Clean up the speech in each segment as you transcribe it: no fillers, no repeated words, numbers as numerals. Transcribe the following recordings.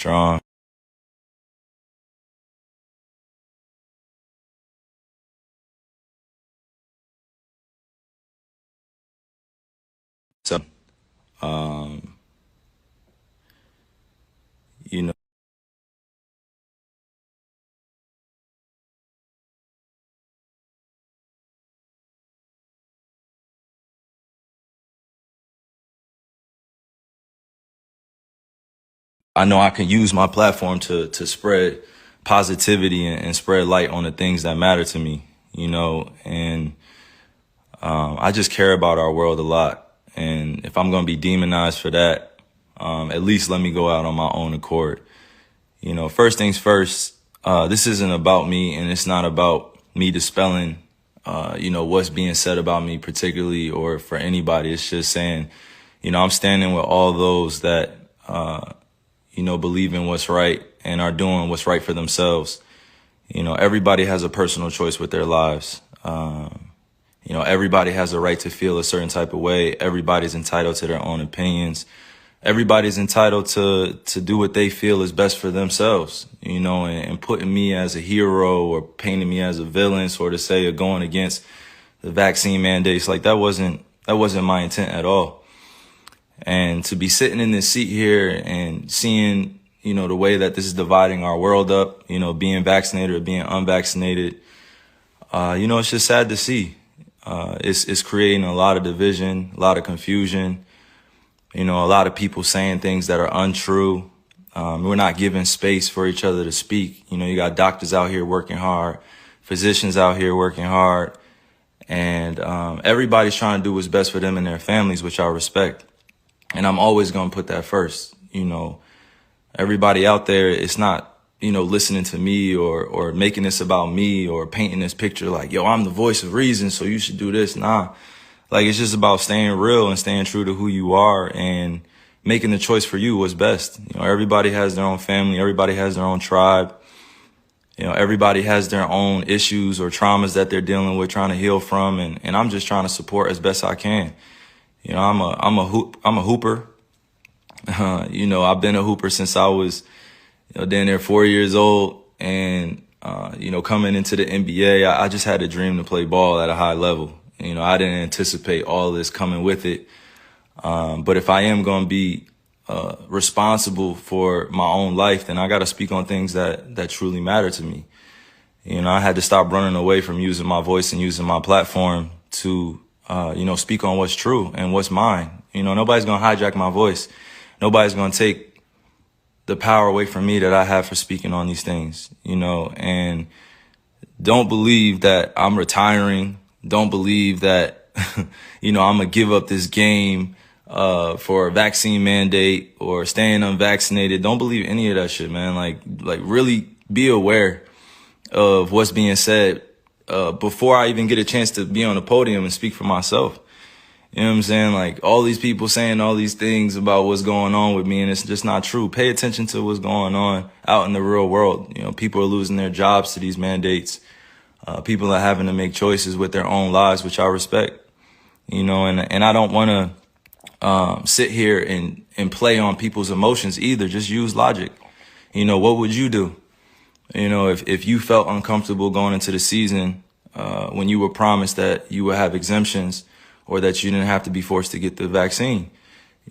Strong. So, um, you know, I know I can use my platform to spread positivity and spread light on the things that matter to me, and I just care about our world a lot. And if I'm going to be demonized for that, at least let me go out on my own accord. First things first, this isn't about me, and it's not about me dispelling, what's being said about me particularly or for anybody. It's just saying, I'm standing with all those that, believe in what's right and are doing what's right for themselves. Everybody has a personal choice with their lives. Everybody has a right to feel a certain type of way. Everybody's entitled to their own opinions. Everybody's entitled to do what they feel is best for themselves, and putting me as a hero or painting me as a villain, sort of say, or going against the vaccine mandates, like that wasn't my intent at all. And to be sitting in this seat here and seeing, the way that this is dividing our world up, being vaccinated or being unvaccinated, it's just sad to see. It's creating a lot of division, a lot of confusion, a lot of people saying things that are untrue. We're not giving space for each other to speak. You got doctors out here working hard, physicians out here working hard, and everybody's trying to do what's best for them and their families, which I respect. And I'm always going to put that first. Everybody out there, it's not, listening to me or making this about me or painting this picture like, yo, I'm the voice of reason, so you should do this. Nah, like it's just about staying real and staying true to who you are and making the choice for you what's best. Everybody has their own family. Everybody has their own tribe. Everybody has their own issues or traumas that they're dealing with, trying to heal from. And I'm just trying to support as best I can. I'm a hooper. I've been a hooper since I was, down there 4 years old, and coming into the NBA, I just had a dream to play ball at a high level. I didn't anticipate all this coming with it. But if I am going to be responsible for my own life, then I got to speak on things that truly matter to me. I had to stop running away from using my voice and using my platform to speak on what's true and what's mine. Nobody's going to hijack my voice. Nobody's going to take the power away from me that I have for speaking on these things, and don't believe that I'm retiring. Don't believe that, I'm going to give up this game for a vaccine mandate or staying unvaccinated. Don't believe any of that shit, man. Like really be aware of what's being said before I even get a chance to be on the podium and speak for myself. You know what I'm saying? Like all these people saying all these things about what's going on with me, and it's just not true. Pay attention to what's going on out in the real world. People are losing their jobs to these mandates. People are having to make choices with their own lives, which I respect. And I don't want to sit here and play on people's emotions either. Just use logic. What would you do? If you felt uncomfortable going into the season when you were promised that you would have exemptions or that you didn't have to be forced to get the vaccine.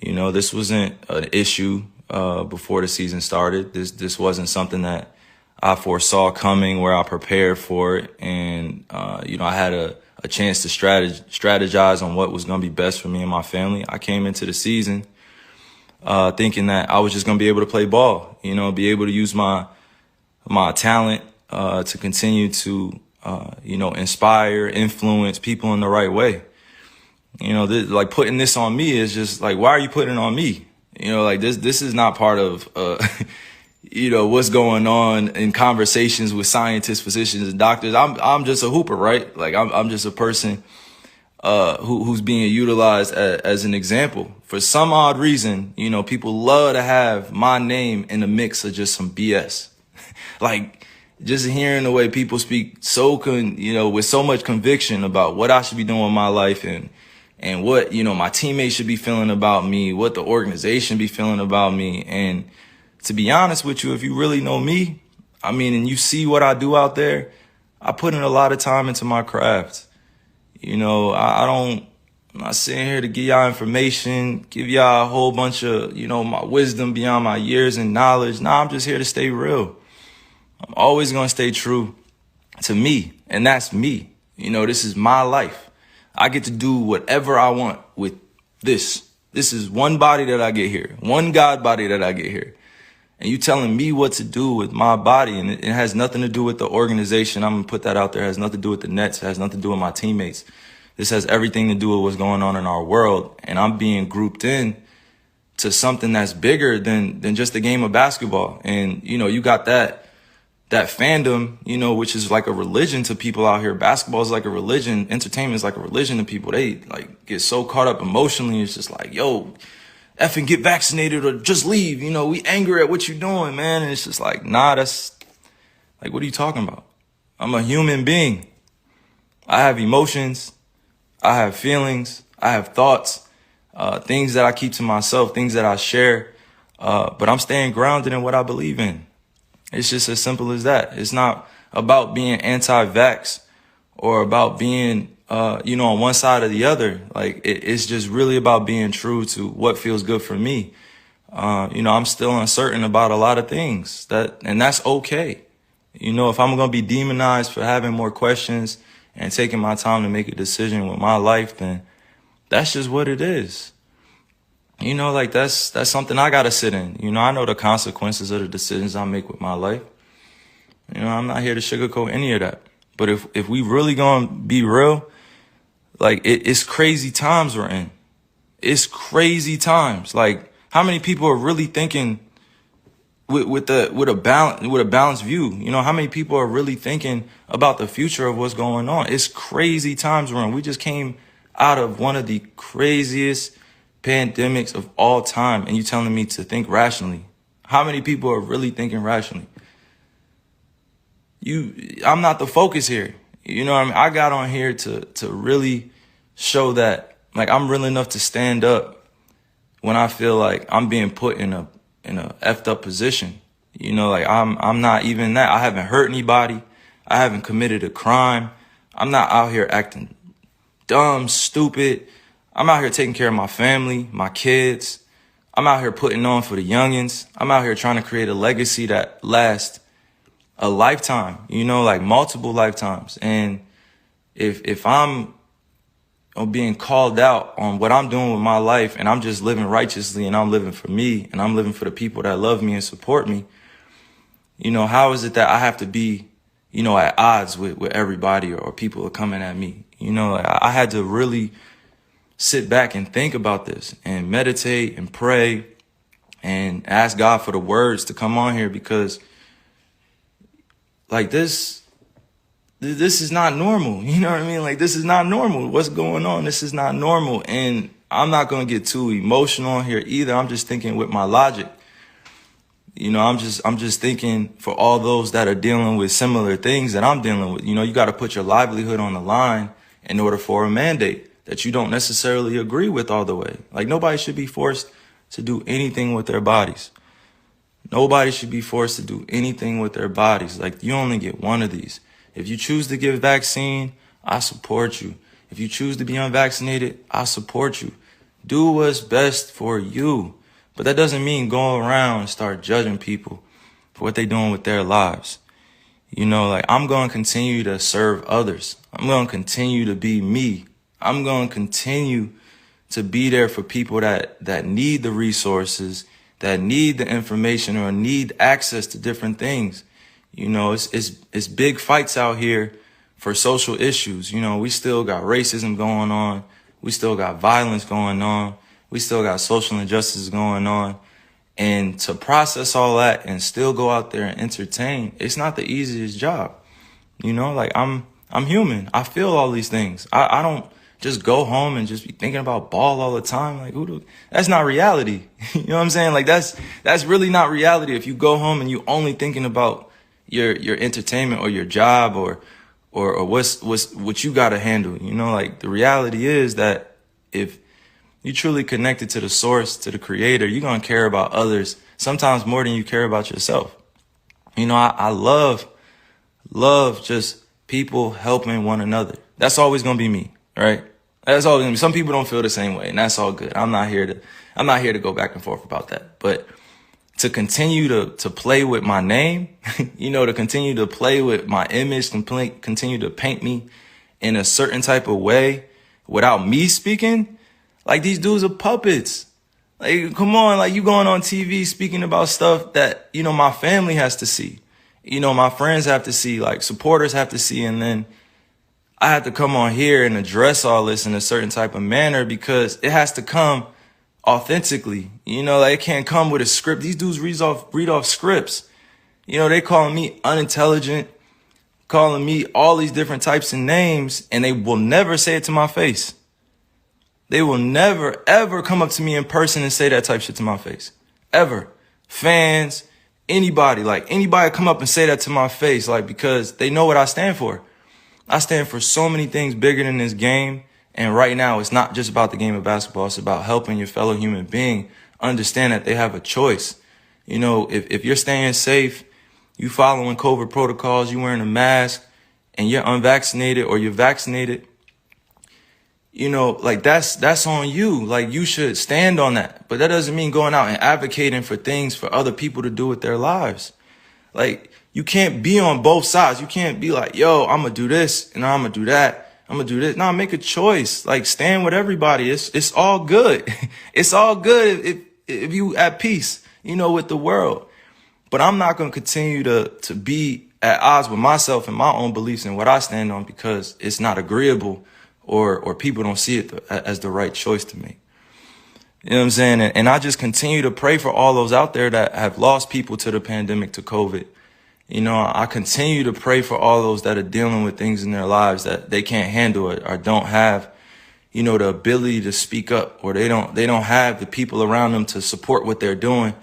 This wasn't an issue before the season started. This wasn't something that I foresaw coming, where I prepared for it. And, I had a chance to strategize on what was going to be best for me and my family. I came into the season thinking that I was just going to be able to play ball, be able to use my talent to continue to, inspire, influence people in the right way. Like putting this on me is just like, why are you putting it on me? This is not part of, what's going on in conversations with scientists, physicians, and doctors. I'm just a hooper, right? Like I'm just a person, who's being utilized as an example. For some odd reason, people love to have my name in the mix of just some BS. Like just hearing the way people speak with so much conviction about what I should be doing with my life and what, my teammates should be feeling about me, what the organization be feeling about me. And to be honest with you, if you really know me, I mean, and you see what I do out there, I put in a lot of time into my craft. You know, I'm not sitting here to give y'all information, give y'all a whole bunch of, my wisdom beyond my years and knowledge. Nah, I'm just here to stay real. I'm always going to stay true to me, and that's me. This is my life. I get to do whatever I want with this. This is one body that I get here, one God body that I get here. And you telling me what to do with my body, and it has nothing to do with the organization. I'm going to put that out there. It has nothing to do with the Nets. It has nothing to do with my teammates. This has everything to do with what's going on in our world. And I'm being grouped in to something that's bigger than just a game of basketball. And, you got that fandom, which is like a religion to people out here. Basketball is like a religion. Entertainment is like a religion to people. They like get so caught up emotionally. It's just like, yo, effing get vaccinated or just leave. We angry at what you're doing, man. And it's just like, nah, that's like, what are you talking about? I'm a human being. I have emotions. I have feelings. I have thoughts, things that I keep to myself, things that I share. But I'm staying grounded in what I believe in. It's just as simple as that. It's not about being anti-vax or about being, on one side or the other. Like, it's just really about being true to what feels good for me. I'm still uncertain about a lot of things and that's okay. If I'm going to be demonized for having more questions and taking my time to make a decision with my life, then that's just what it is. That's something I got to sit in. I know the consequences of the decisions I make with my life. I'm not here to sugarcoat any of that. But if we really gonna be real, like it's crazy times we're in. It's crazy times. Like, how many people are really thinking with a balanced view? How many people are really thinking about the future of what's going on? It's crazy times we're in. We just came out of one of the craziest pandemics of all time, and you telling me to think rationally. How many people are really thinking rationally? I'm not the focus here. I got on here to really show that, like, I'm real enough to stand up when I feel like I'm being put in a effed up position. I'm not even that. I haven't hurt anybody. I haven't committed a crime. I'm not out here acting dumb, stupid. I'm out here taking care of my family, my kids. I'm out here putting on for the youngins. I'm out here trying to create a legacy that lasts a lifetime, like multiple lifetimes. And if I'm being called out on what I'm doing with my life, and I'm just living righteously, and I'm living for me, and I'm living for the people that love me and support me, how is it that I have to be, at odds with everybody or people are coming at me? I had to really sit back and think about this and meditate and pray and ask God for the words to come on here, because like this is not normal. You know what I mean? Like, this is not normal. What's going on? This is not normal. And I'm not going to get too emotional here either. I'm just thinking with my logic. I'm just thinking for all those that are dealing with similar things that I'm dealing with. You got to put your livelihood on the line in order for a mandate that you don't necessarily agree with all the way. Like, nobody should be forced to do anything with their bodies. Nobody should be forced to do anything with their bodies. Like, you only get one of these. If you choose to get vaccine, I support you. If you choose to be unvaccinated, I support you. Do what's best for you. But that doesn't mean go around and start judging people for what they're doing with their lives. I'm going to continue to serve others. I'm going to continue to be me. I'm going to continue to be there for people that need the resources, that need the information or need access to different things. It's big fights out here for social issues. We still got racism going on. We still got violence going on. We still got social injustices going on. And to process all that and still go out there and entertain, it's not the easiest job. I'm human. I feel all these things. I don't just go home and just be thinking about ball all the time. Like, that's not reality. You know what I'm saying? Like, that's really not reality. If you go home and you only thinking about your entertainment or your job or what you got to handle, like, the reality is that if you truly connected to the source, to the creator, you're going to care about others sometimes more than you care about yourself. You know, I love just people helping one another. That's always going to be me, right? That's always going to be. Some people don't feel the same way, and that's all good. I'm not here to go back and forth about that. But to continue to play with my name, you know, to continue to play with my image, continue to paint me in a certain type of way without me speaking, like, these dudes are puppets. Like, come on, like, you going on TV speaking about stuff that, you know, my family has to see, you know, my friends have to see, like, supporters have to see. And then I have to come on here and address all this in a certain type of manner because it has to come authentically. You know, like, it can't come with a script. These dudes read off scripts. You know, they calling me unintelligent, calling me all these different types of names, and they will never say it to my face. They will never, ever come up to me in person and say that type shit to my face. Ever. Fans, anybody come up and say that to my face, like, because they know what I stand for. I stand for so many things bigger than this game. And right now, it's not just about the game of basketball. It's about helping your fellow human being understand that they have a choice. You know, if you're staying safe, you following COVID protocols, you wearing a mask, and you're unvaccinated or you're vaccinated, you know, like, that's on you. Like, you should stand on that. But that doesn't mean going out and advocating for things for other people to do with their lives. Like, you can't be on both sides. You can't be like, yo, I'm going to do this and I'm going to do that. I'm going to do this. No, make a choice. Like, stand with everybody. It's all good. It's all good if you at peace, you know, with the world. But I'm not going to continue to be at odds with myself and my own beliefs and what I stand on because it's not agreeable or people don't see it as the right choice to make. You know what I'm saying? And I just continue to pray for all those out there that have lost people to the pandemic, to COVID. You know, I continue to pray for all those that are dealing with things in their lives that they can't handle or don't have, you know, the ability to speak up, or they don't have the people around them to support what they're doing,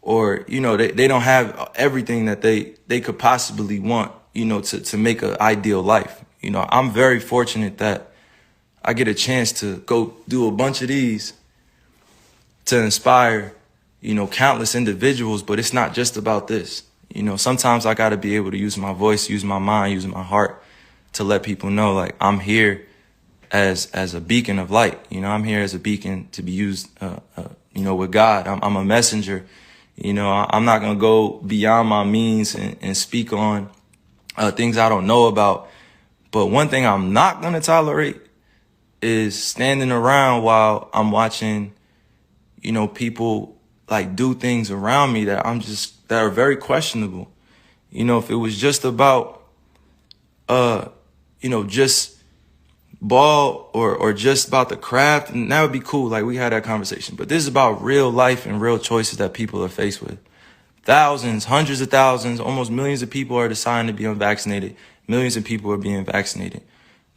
or, you know, they don't have everything that they could possibly want, you know, to make an ideal life. You know, I'm very fortunate that I get a chance to go do a bunch of these to inspire, you know, countless individuals, but it's not just about this. You know, sometimes I got to be able to use my voice, use my mind, use my heart to let people know, like, I'm here as a beacon of light. You know, I'm here as a beacon to be used, you know, with God. I'm a messenger. You know, I'm not going to go beyond my means and speak on things I don't know about. But one thing I'm not going to tolerate is standing around while I'm watching, you know, people, like, do things around me that are very questionable. You know, if it was just about, you know, just ball or just about the craft, and that would be cool. Like, we had that conversation. But this is about real life and real choices that people are faced with. Thousands, hundreds of thousands, almost millions of people are deciding to be unvaccinated. Millions of people are being vaccinated.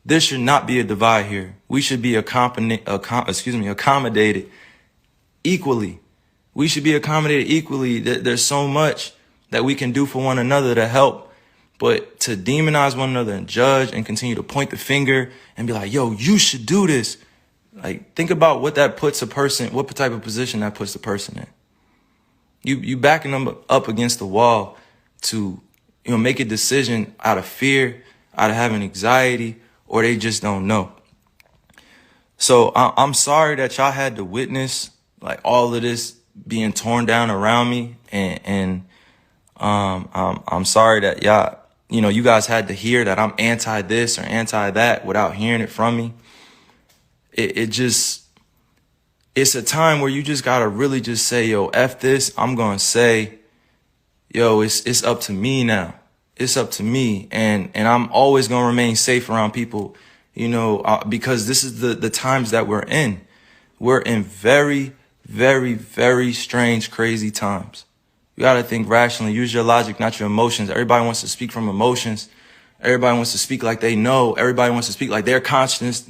There should not be a divide here. We should be accommodated equally. We should be accommodated equally. There's so much that we can do for one another to help, but to demonize one another and judge and continue to point the finger and be like, yo, you should do this. Like, think about what that puts a person, what type of position that puts the person in. You backing them up against the wall to, you know, make a decision out of fear, out of having anxiety, or they just don't know. So I'm sorry that y'all had to witness, like, all of this being torn down around me, and I'm sorry that y'all, you know, you guys had to hear that I'm anti this or anti that without hearing it from me. It's a time where you just gotta really just say, yo, F this. I'm gonna say, yo, it's up to me now. It's up to me, and I'm always gonna remain safe around people, you know, because this is the times that we're in. We're in very, very, very strange, crazy times. You got to think rationally. Use your logic, not your emotions. Everybody wants to speak from emotions. Everybody wants to speak like they know. Everybody wants to speak like they're conscious,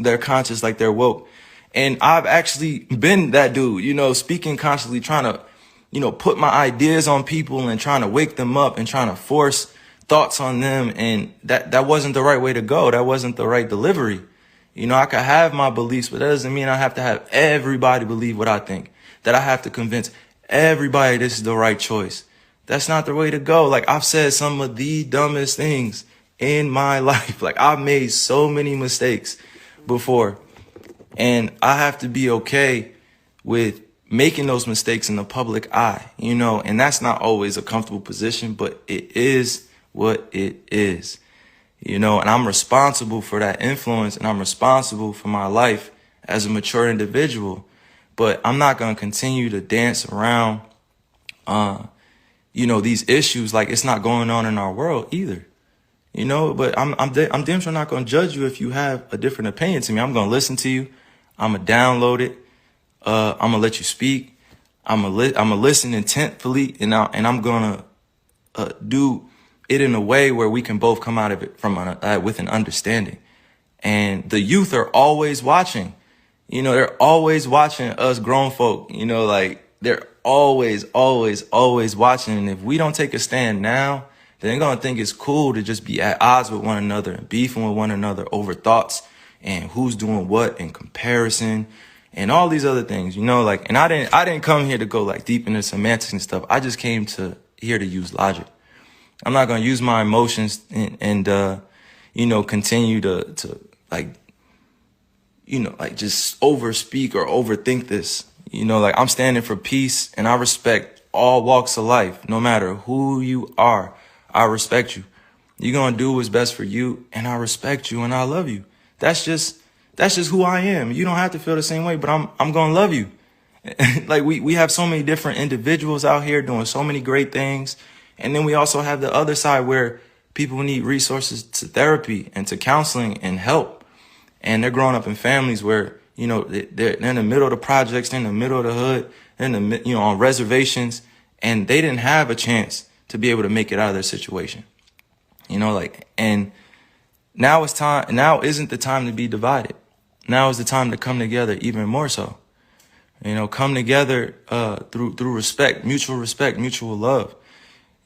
like they're woke. And I've actually been that dude, you know, speaking constantly, trying to, you know, put my ideas on people and trying to wake them up and trying to force thoughts on them. And that wasn't the right way to go. That wasn't the right delivery. You know, I could have my beliefs, but that doesn't mean I have to have everybody believe what I think, that I have to convince everybody this is the right choice. That's not the way to go. Like, I've said some of the dumbest things in my life. Like, I've made so many mistakes before, and I have to be okay with making those mistakes in the public eye, you know, and that's not always a comfortable position, but it is what it is, you know, and I'm responsible for that influence, and I'm responsible for my life as a mature individual. But I'm not going to continue to dance around, you know, these issues like it's not going on in our world either. You know, but I'm damn sure not going to judge you if you have a different opinion to me. I'm going to listen to you. I'm going to download it. I'm going to let you speak. I'm going to listen intentfully, and I'm going to do it in a way where we can both come out of it with an understanding. And the youth are always watching. You know, they're always watching us grown folk. You know, like, they're always, always, always watching. And if we don't take a stand now, then they're going to think it's cool to just be at odds with one another and beefing with one another over thoughts and who's doing what in comparison and all these other things, you know, like, and I didn't come here to go like deep into semantics and stuff. I just came here to use logic. I'm not going to use my emotions and you know, continue to like, you know, like just overspeak or overthink this. You know, like, I'm standing for peace, and I respect all walks of life. No matter who you are, I respect you. You're going to do what's best for you, and I respect you, and I love you. That's just who I am. You don't have to feel the same way, but I'm going to love you. Like, we have so many different individuals out here doing so many great things. And then we also have the other side where people need resources to therapy and to counseling and help. And they're growing up in families where, you know, they're in the middle of the projects, they're in the middle of the hood, they're in the, you know, on reservations, and they didn't have a chance to be able to make it out of their situation. You know, like, and now isn't the time to be divided. Now is the time to come together even more so. You know, come together through respect, mutual love.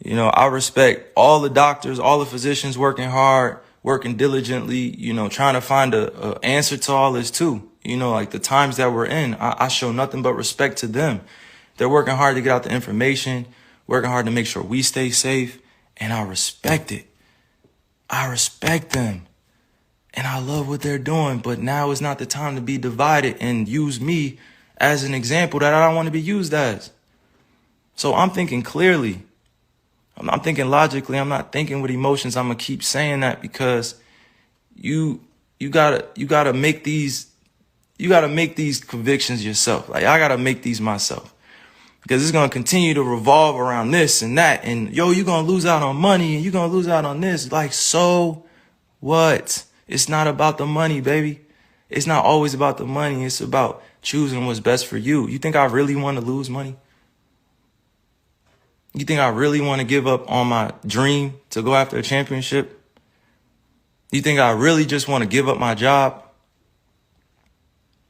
You know, I respect all the doctors, all the physicians working hard, working diligently, you know, trying to find a answer to all this too. You know, like, the times that we're in, I show nothing but respect to them. They're working hard to get out the information, working hard to make sure we stay safe, and I respect it. I respect them, and I love what they're doing, but now is not the time to be divided and use me as an example that I don't want to be used as. So I'm thinking clearly. I'm thinking logically. I'm not thinking with emotions. I'm gonna keep saying that because you gotta make these convictions yourself. Like, I gotta make these myself, because it's gonna continue to revolve around this and that, and you're gonna lose out on money, and you're gonna lose out on this. Like, so what? It's not about the money, baby. It's not always about the money. It's about choosing what's best for you. You think I really want to lose money? You think I really want to give up on my dream to go after a championship? You think I really just want to give up my job?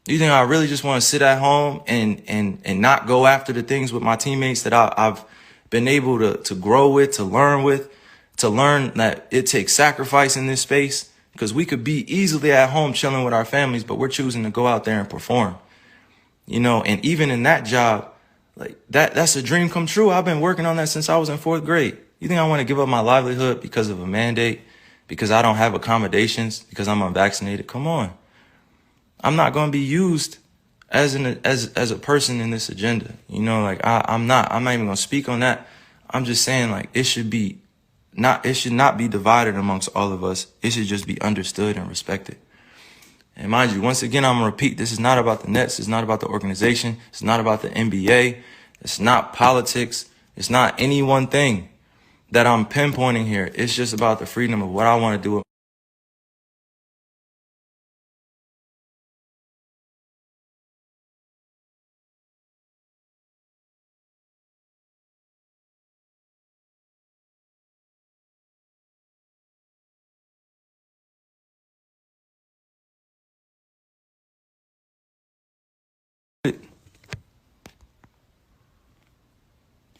You think I really just want to sit at home and not go after the things with my teammates that I've been able to grow with, to learn that it takes sacrifice in this space? Because we could be easily at home chilling with our families, but we're choosing to go out there and perform. You know, and even in that job, like, that's a dream come true. I've been working on that since I was in 4th grade. You think I want to give up my livelihood because of a mandate, because I don't have accommodations, because I'm unvaccinated? Come on. I'm not going to be used as a person in this agenda. You know, like, I'm not even going to speak on that. I'm just saying, like, it should not be divided amongst all of us. It should just be understood and respected. And mind you, once again, I'm going to repeat, this is not about the Nets. It's not about the organization. It's not about the NBA. It's not politics. It's not any one thing that I'm pinpointing here. It's just about the freedom of what I want to do.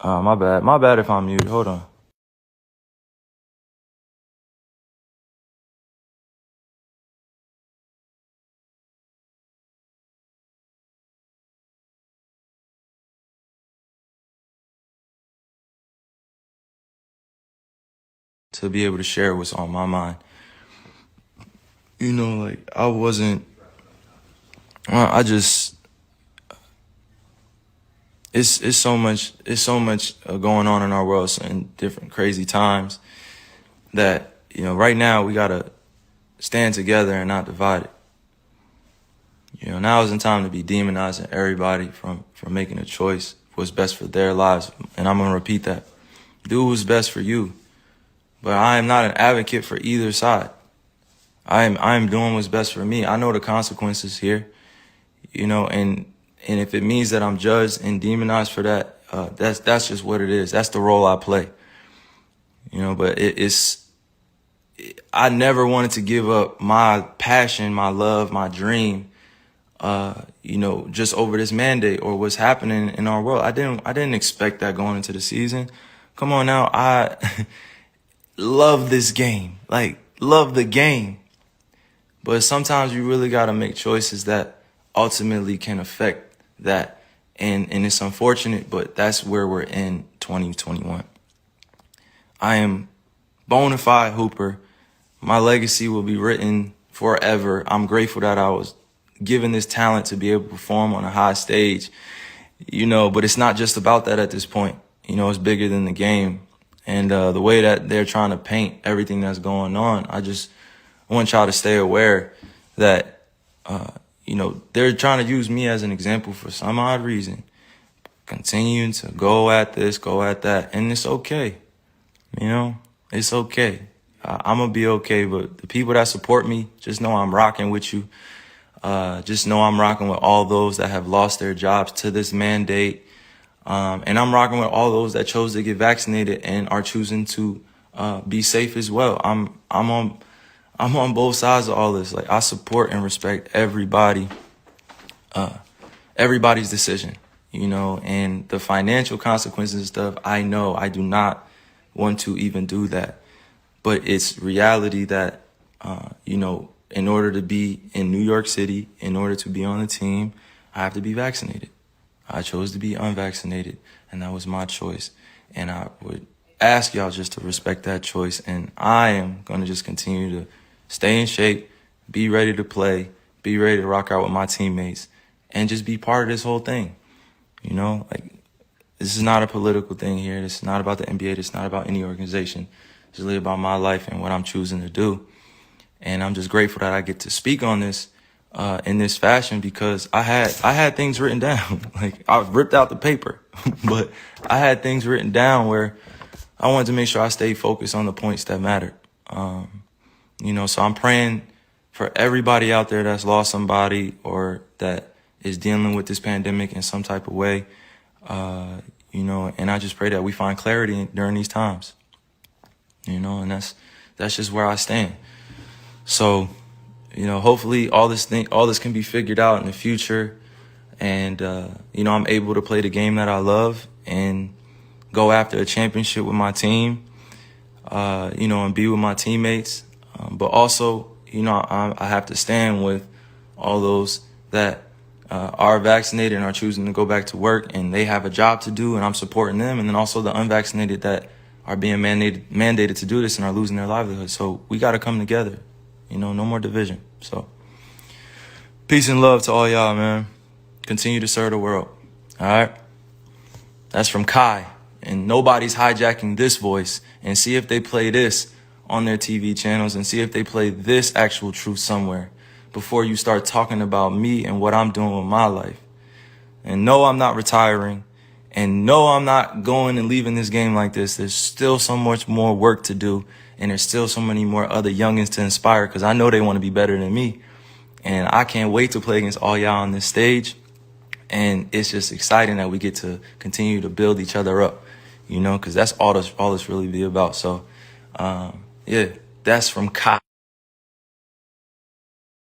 My bad. My bad if I'm muted. Hold on. to be able to share what's on my mind. You know, like I just, it's so much going on in our world in different crazy times that, you know, right now we gotta stand together and not divided. You know, now isn't time to be demonizing everybody from making a choice what's best for their lives. And I'm gonna repeat that. Do what's best for you. But I am not an advocate for either side. I am doing what's best for me. I know the consequences here, you know, and if it means that I'm judged and demonized for that, that's just what it is. That's the role I play. You know, but I never wanted to give up my passion, my love, my dream, you know, just over this mandate or what's happening in our world. I didn't expect that going into the season. Come on now, I love this game, like love the game. But sometimes you really got to make choices that ultimately can affect that. And it's unfortunate, but that's where we're in 2021. I am bona fide hooper. My legacy will be written forever. I'm grateful that I was given this talent to be able to perform on a high stage, you know, but it's not just about that at this point. You know, it's bigger than the game. And the way that they're trying to paint everything that's going on, I want y'all to stay aware that, you know, they're trying to use me as an example for some odd reason. Continuing to go at this, go at that, and it's okay. You know, it's okay. I'm going to be okay, but the people that support me, just know I'm rocking with you. Just know I'm rocking with all those that have lost their jobs to this mandate. And I'm rocking with all those that chose to get vaccinated and are choosing to be safe as well. I'm on both sides of all this. Like, I support and respect everybody's decision, you know, and the financial consequences and stuff. I know I do not want to even do that, but it's reality that, you know, in order to be in New York City, in order to be on the team, I have to be vaccinated. I chose to be unvaccinated, and that was my choice. And I would ask y'all just to respect that choice. And I am going to just continue to stay in shape, be ready to play, be ready to rock out with my teammates, and just be part of this whole thing. You know, like, this is not a political thing here. This is not about the NBA. This is not about any organization. It's really about my life and what I'm choosing to do. And I'm just grateful that I get to speak on this in this fashion, because I had things written down. Like, I ripped out the paper, but I had things written down where I wanted to make sure I stayed focused on the points that mattered. You know, so I'm praying for everybody out there that's lost somebody or that is dealing with this pandemic in some type of way. You know, and I just pray that we find clarity during these times. You know, and that's just where I stand. So, you know, hopefully all this can be figured out in the future. And, you know, I'm able to play the game that I love and go after a championship with my team, you know, and be with my teammates. But also, you know, I have to stand with all those that are vaccinated and are choosing to go back to work, and they have a job to do, and I'm supporting them. And then also the unvaccinated that are being mandated to do this and are losing their livelihood. So we got to come together. You know, no more division. So peace and love to all y'all, man. Continue to serve the world. All right? That's from Kai. And nobody's hijacking this voice. And see if they play this on their TV channels, and see if they play this actual truth somewhere before you start talking about me and what I'm doing with my life. And no, I'm not retiring. And no, I'm not going and leaving this game like this. There's still so much more work to do. And there's still so many more other youngins to inspire, because I know they want to be better than me. And I can't wait to play against all y'all on this stage. And it's just exciting that we get to continue to build each other up, you know, because that's all this really be about. So, yeah, that's from Kai.